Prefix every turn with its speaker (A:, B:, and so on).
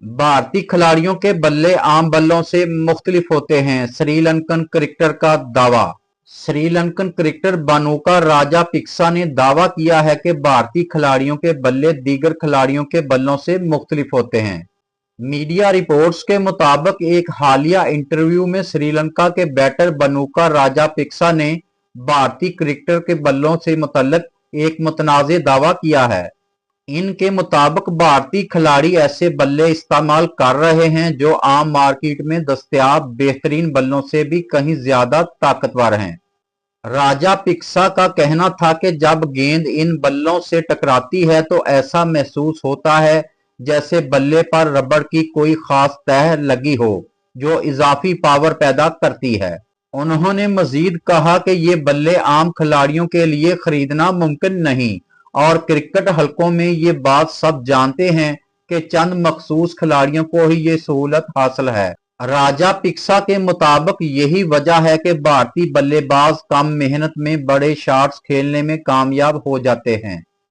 A: भारतीय खिलाड़ियों के बल्ले आम बल्लों से मुख्तलिफ होते हैं, श्रीलंकन क्रिकेटर का दावा। श्रीलंकन क्रिकेटर बानुका राजापिक्सा ने दावा किया है कि भारतीय खिलाड़ियों के बल्ले दीगर खिलाड़ियों के बल्लों से मुख्तलिफ होते हैं। मीडिया रिपोर्ट्स के मुताबिक एक हालिया इंटरव्यू में श्रीलंका के बैटर बानुका राजापिक्सा ने भारतीय क्रिकेटर के बल्लों से मुतल्लिक एक मुतनाज़ दावा किया है। इनके मुताबिक भारतीय खिलाड़ी ऐसे बल्ले इस्तेमाल कर रहे हैं जो आम मार्केट में दस्तयाब बेहतरीन बल्लों से भी कहीं ज्यादा ताकतवर हैं। राजापिक्सा का कहना था कि जब गेंद इन बल्लों से टकराती है तो ऐसा महसूस होता है जैसे बल्ले पर रबड़ की कोई खास तह लगी हो जो इजाफी पावर पैदा करती है। उन्होंने मजीद कहा कि ये बल्ले आम खिलाड़ियों के लिए खरीदना मुमकिन नहीं और क्रिकेट हलकों में ये बात सब जानते हैं कि चंद मखसूस खिलाड़ियों को ही ये सहूलत हासिल है। राजापिक्सा के मुताबिक यही वजह है कि भारतीय बल्लेबाज कम मेहनत में बड़े शॉट्स खेलने में कामयाब हो जाते हैं।